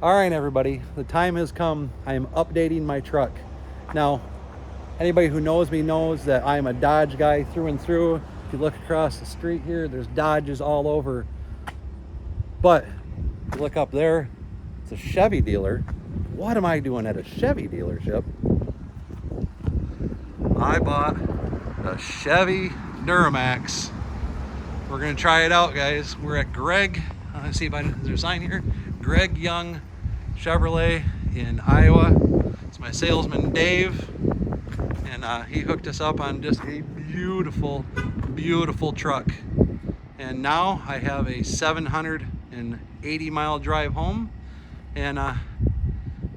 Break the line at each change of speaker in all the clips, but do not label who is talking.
All right, everybody, the time has come. I am updating my truck. Now, anybody who knows me knows that I'm a Dodge guy through and through. If you look across the street here, there's Dodges all over. But if you look up there, it's a Chevy dealer. What am I doing at a Chevy dealership? I bought a Chevy Duramax. We're gonna try it out, guys. We're at Gregg. Let's see if there's a sign here. Gregg Young Chevrolet in Iowa. It's my salesman Dave, and he hooked us up on just a beautiful, beautiful truck. And now I have a 780-mile drive home, and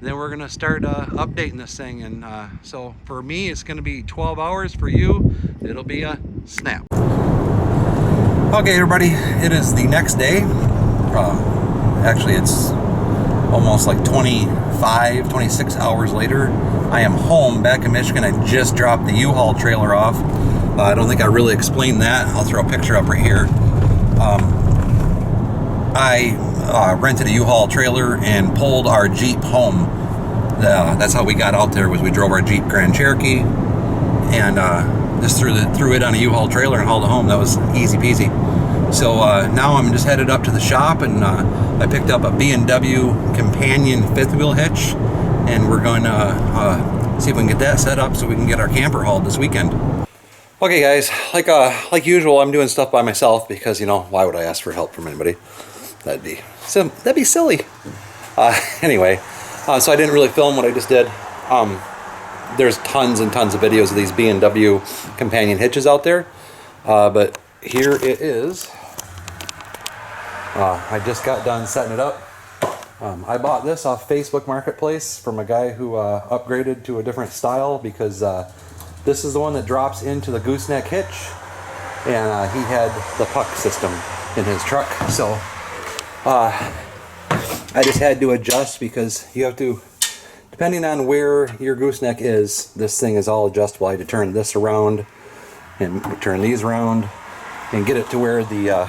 then we're gonna start updating this thing. And so for me, it's gonna be 12 hours. For you, it'll be a snap. Okay, everybody, it is the next day. Actually, it's almost like 26 hours later. I am home back in Michigan. I just dropped the U-Haul trailer off. I don't think I really explained that. I'll throw a picture up right here. I rented a U-Haul trailer and pulled our Jeep home. That's how we got out there, was we drove our Jeep Grand Cherokee and just threw it on a U-Haul trailer and hauled it home. That was easy peasy. So now I'm just headed up to the shop, and I picked up a B&W companion fifth wheel hitch, and we're going to see if we can get that set up so we can get our camper hauled this weekend. Okay, guys, like usual, I'm doing stuff by myself because, you know, why would I ask for help from anybody? That'd be silly. Anyway, so I didn't really film what I just did. There's tons and tons of videos of these B&W companion hitches out there, but here it is. I just got done setting it up. I bought this off Facebook Marketplace from a guy who upgraded to a different style, because this is the one that drops into the gooseneck hitch, and he had the puck system in his truck. So I just had to adjust, because you have to, depending on where your gooseneck is, this thing is all adjustable. I had to turn this around and turn these around and get it to where the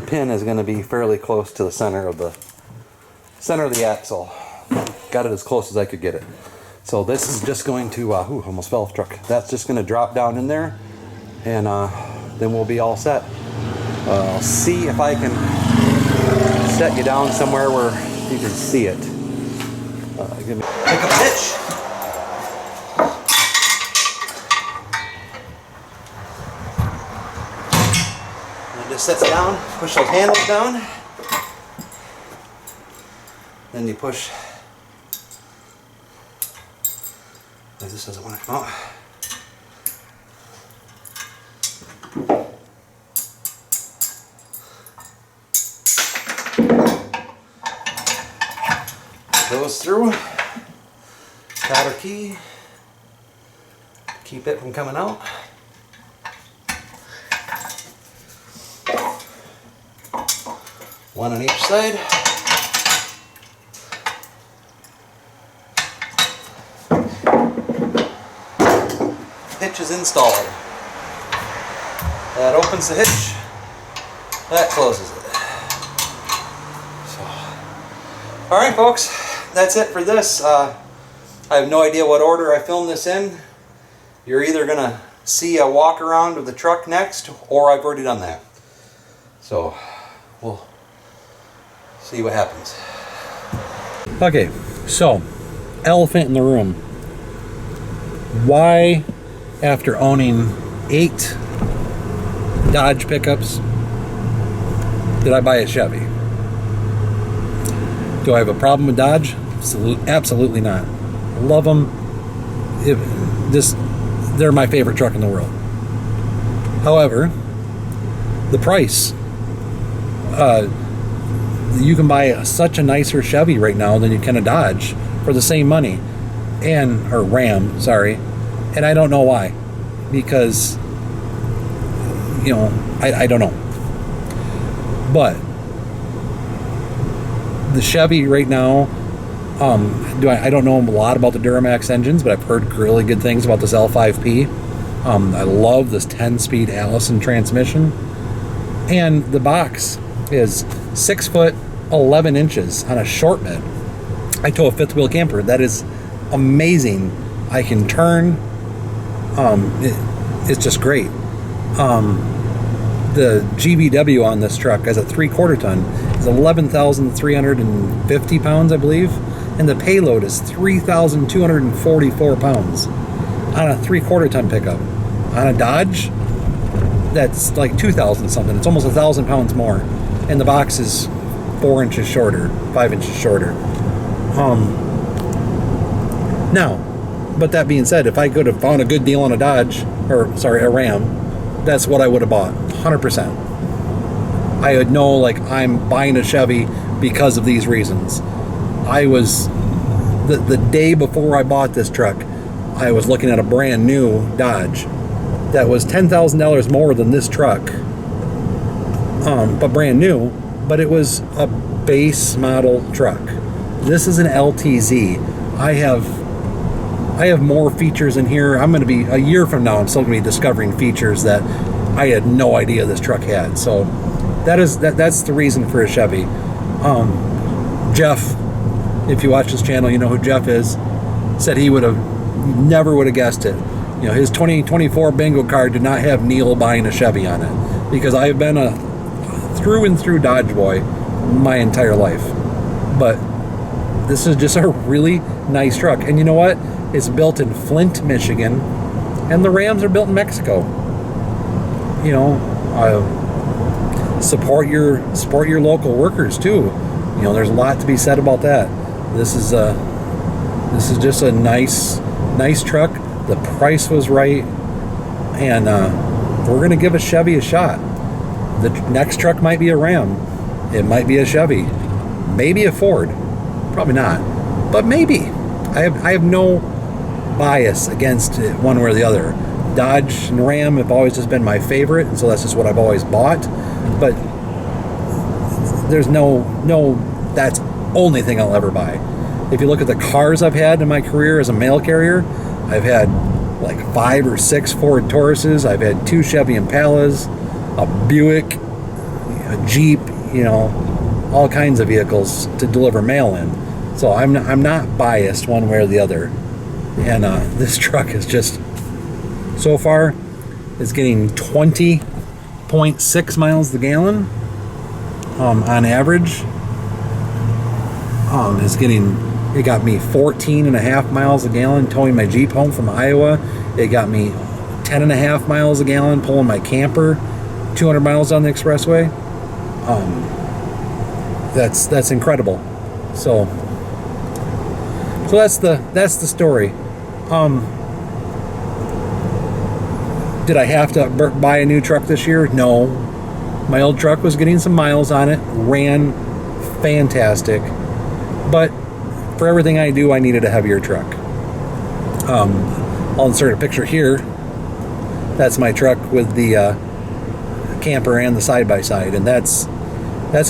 pin is going to be fairly close to the center of the axle. Got it as close as I could get it. So this is just going to almost fell off the truck. That's just going to drop down in there, and then we'll be all set. I'll see if I can set you down somewhere where you can see it. Pick up a hitch. Just sets it down, push those handles down, then you push. This doesn't want to come out. Goes through. Cotter key. Keep it from coming out. One on each side. Hitch is installed. That opens the hitch. That closes it. So, all right, folks, that's it for this. I have no idea what order I filmed this in. You're either gonna see a walk around of the truck next, or I've already done that. So we'll see what happens. Okay, so elephant in the room. Why, after owning 8 Dodge pickups, did I buy a Chevy? Do I have a problem with Dodge? Absolutely not. I love them. They're my favorite truck in the world. However, the price. You can buy such a nicer Chevy right now than you can a Dodge for the same money, or Ram, sorry, and I don't know why, because, you know, I don't know, but the Chevy right now, I don't know a lot about the Duramax engines, but I've heard really good things about this L5P. I love this 10-speed Allison transmission, and the box is 6 foot 11 inches on a short bed. I tow a fifth wheel camper. That is amazing. I can turn. It's just great. The GVW on this truck as a 3/4 ton is 11,350 pounds, I believe, and the payload is 3,244 pounds on a 3/4 ton pickup. On a Dodge, that's like 2,000 something. It's almost 1,000 pounds more, and the box is 4 inches shorter, 5 inches shorter. Now, but that being said, if I could have found a good deal on a Dodge, or sorry, a Ram, that's what I would have bought, 100%. I would know, like, I'm buying a Chevy because of these reasons. I was, the day before I bought this truck, I was looking at a brand new Dodge that was $10,000 more than this truck, but brand new, but it was a base model truck. This is an LTZ. I have more features in here. I'm going to be, a year from now, I'm still going to be discovering features that I had no idea this truck had. So that's the reason for a Chevy. Jeff, if you watch this channel, you know who Jeff is, said he never would have guessed it. You know, his 2024 bingo card did not have Neil buying a Chevy on it, because I've been a through and through Dodge boy my entire life. But this is just a really nice truck. And you know what? It's built in Flint, Michigan, and the Rams are built in Mexico. You know, support your local workers too. You know, there's a lot to be said about that. This is just a nice truck. The price was right, and we're gonna give a Chevy a shot. The next truck might be a Ram. It might be a Chevy, maybe a Ford. Probably not, but maybe. I have no bias against it one way or the other. Dodge and Ram have always just been my favorite, and so that's just what I've always bought. But there's no that's only thing I'll ever buy. If you look at the cars I've had in my career as a mail carrier, I've had like 5 or 6 Ford Tauruses. I've had 2 Chevy Impalas, a Buick, a Jeep, you know, all kinds of vehicles to deliver mail in. So I'm not biased one way or the other. And this truck is just, so far, it's getting 20.6 miles a gallon on average. It got me 14.5 miles a gallon towing my Jeep home from Iowa. It got me 10.5 miles a gallon pulling my camper 200 miles down the expressway. That's incredible. So that's the story. Did I have to buy a new truck this year? No. My old truck was getting some miles on it, ran fantastic, but for everything I do, I needed a heavier truck. I'll insert a picture here. That's my truck with the camper and the side-by-side, and that's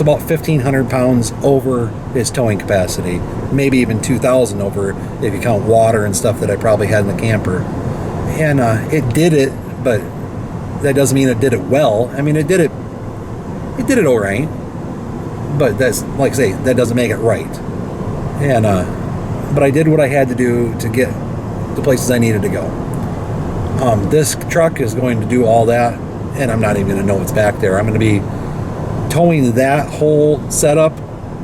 about 1,500 pounds over its towing capacity, maybe even 2,000 over if you count water and stuff that I probably had in the camper. And it did it, but that doesn't mean it did it well. I mean, it did it all right, but that's, like I say, that doesn't make it right. And but I did what I had to do to get the places I needed to go. This truck is going to do all that, and I'm not even going to know what's back there. I'm going to be towing that whole setup.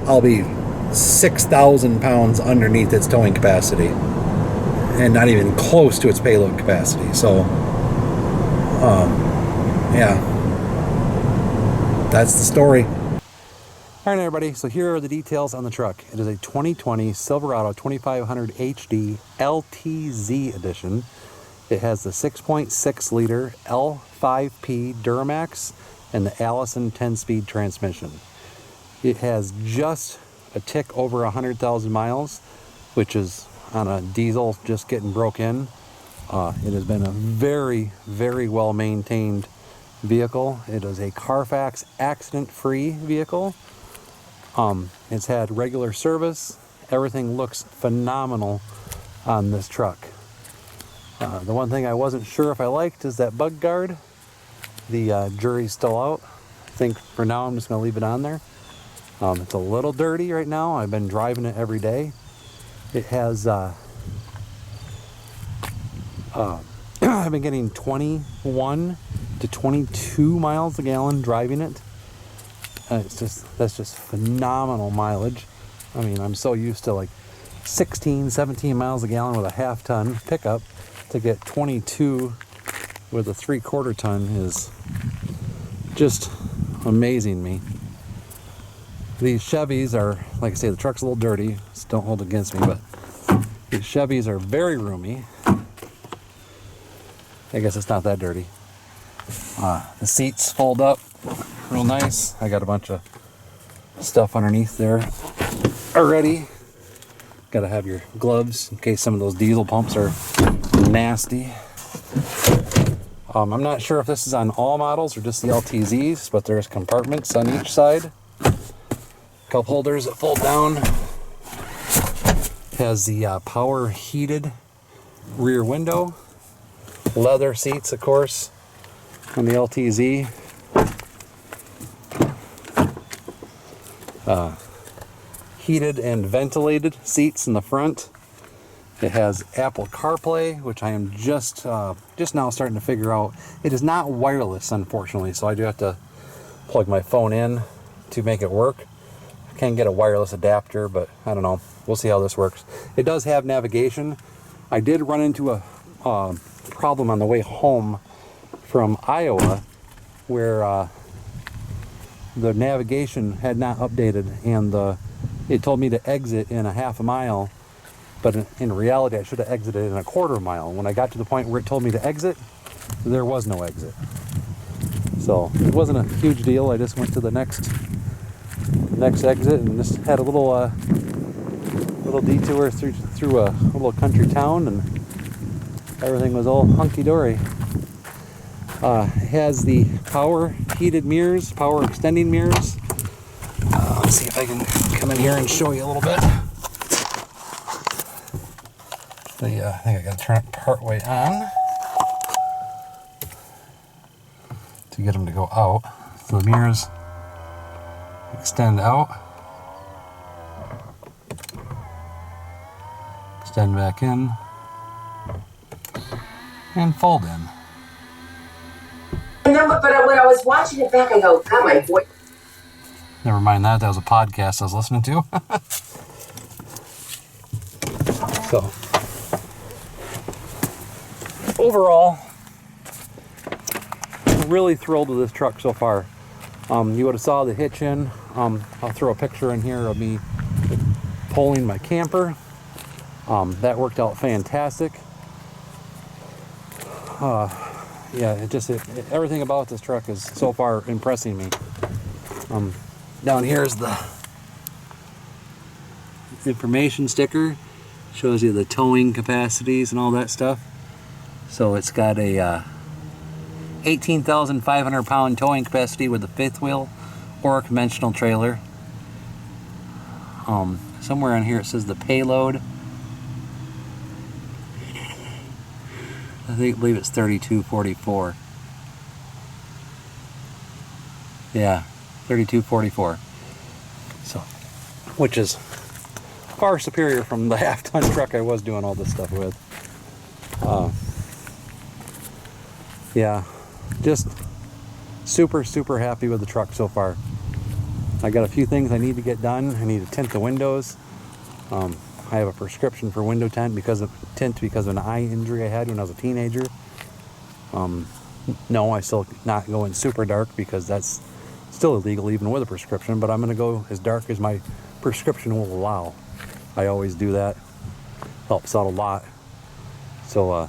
I'll be 6,000 pounds underneath its towing capacity, and not even close to its payload capacity. So, yeah, that's the story. All right, everybody, so here are the details on the truck. It is a 2020 Silverado 2500 HD LTZ edition. It has the 6.6 liter L5P Duramax and the Allison 10-speed transmission. It has just a tick over 100,000 miles, which is on a diesel just getting broke in. It has been a very, very well maintained vehicle. It is a Carfax accident-free vehicle. It's had regular service. Everything looks phenomenal on this truck. The one thing I wasn't sure if I liked is that bug guard. The jury's still out. I think for now I'm just going to leave it on there. It's a little dirty right now. I've been driving it every day. It has, I've been getting 21 to 22 miles a gallon driving it. That's just phenomenal mileage. I mean, I'm so used to like 16, 17 miles a gallon with a half-ton pickup. To get 22 with a 3/4 ton is just amazing me. These Chevys are, like I say, the truck's a little dirty, so don't hold it against me, but these Chevys are very roomy. I guess it's not that dirty. The seats fold up real nice. I got a bunch of stuff underneath there already. Got to have your gloves in case some of those diesel pumps are nasty. I'm not sure if this is on all models or just the LTZs, but there's compartments on each side. Cup holders that fold down. Has the power heated rear window. Leather seats, of course, on the LTZ. Heated and ventilated seats in the front. It has Apple CarPlay, which I am just now starting to figure out. It is not wireless, unfortunately, so I do have to plug my phone in to make it work. I can get a wireless adapter, but I don't know. We'll see how this works. It does have navigation. I did run into a problem on the way home from Iowa where the navigation had not updated, and it told me to exit in a half a mile, but in reality I should have exited in a 1/4 mile. When I got to the point where it told me to exit, there was no exit. So it wasn't a huge deal. I just went to the next exit and just had a little detour through a little country town, and everything was all hunky-dory. It has the power heated mirrors, power extending mirrors. Let's see if I can come in here and show you a little bit. I think I gotta turn it part way on to get them to go out. So the mirrors extend out, extend back in, and fold in.
And then, but when I was watching it back, I go, God, my voice.
Never mind that. That was a podcast I was listening to. So, overall, really thrilled with this truck so far. You would have saw the hitch in. I'll throw a picture in here of me pulling my camper. That worked out fantastic. Yeah, everything about this truck is so far impressing me. Down here is the information sticker. Shows you the towing capacities and all that stuff. So it's got a 18,500 pound towing capacity with a 5th wheel or a conventional trailer. Somewhere on here it says the payload. I believe it's 3244. Yeah, 3244. So, which is far superior from the half-ton truck I was doing all this stuff with. Yeah, just super happy with the truck so far. I got a few things I need to get done. I need to tint the windows. I have a prescription for window tint because of an eye injury I had when I was a teenager. No, I still not going super dark because that's still illegal even with a prescription, but I'm going to go as dark as my prescription will allow. I always do that. Helps out a lot. So,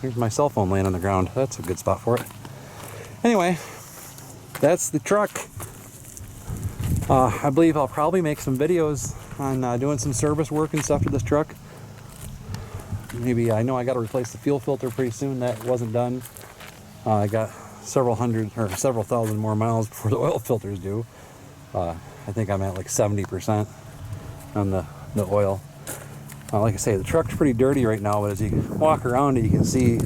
here's my cell phone laying on the ground. That's a good spot for it. Anyway, that's the truck. I believe I'll probably make some videos on doing some service work and stuff to this truck. Maybe, I know I got to replace the fuel filter pretty soon. That wasn't done. I got several thousand more miles before the oil filters due. I think I'm at like 70% on the oil. Like I say, the truck's pretty dirty right now, but as you walk around it, you can see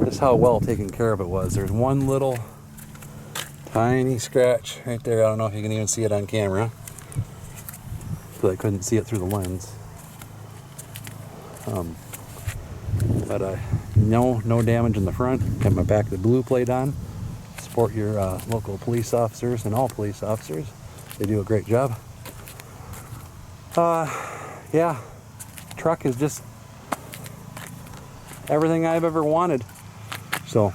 just how well taken care of it was. There's one little Tiny scratch right there. I don't know if you can even see it on camera, because I couldn't see it through the lens. But no damage in the front. Got my back of the blue plate on. Support your local police officers and all police officers. They do a great job. Yeah, truck is just everything I've ever wanted. So,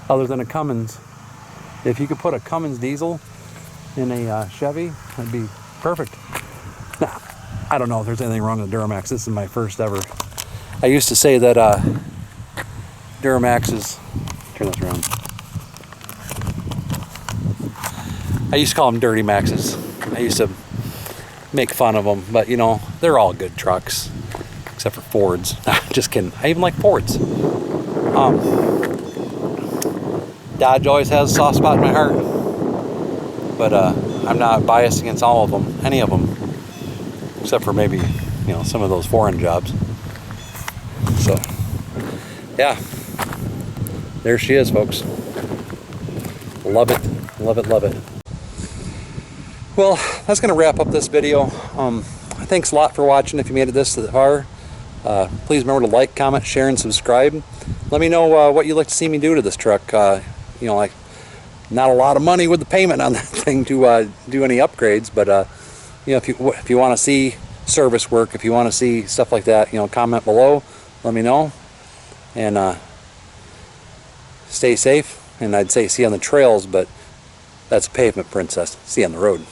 other than a Cummins, if you could put a Cummins diesel in a Chevy, that'd be perfect. Now, I don't know if there's anything wrong with Duramax. This is my first ever. I used to say that Duramax is. Turn this around. I used to call them Dirty Maxes. I used to make fun of them, but you know, they're all good trucks, except for Fords. Just kidding. I even like Fords. Dodge always has a soft spot in my heart, but I'm not biased against all of them, any of them, except for maybe, you know, some of those foreign jobs. So, yeah, there she is, folks. Love it, love it, love it. Well, that's going to wrap up this video. Thanks a lot for watching. If you made it this far, please remember to like, comment, share, and subscribe. Let me know what you'd like to see me do to this truck. You know, like, not a lot of money with the payment on that thing to do any upgrades, but you know, if you want to see service work, if you want to see stuff like that, you know, comment below. Let me know, and stay safe. And I'd say see you on the trails, but that's a pavement princess. See you on the road.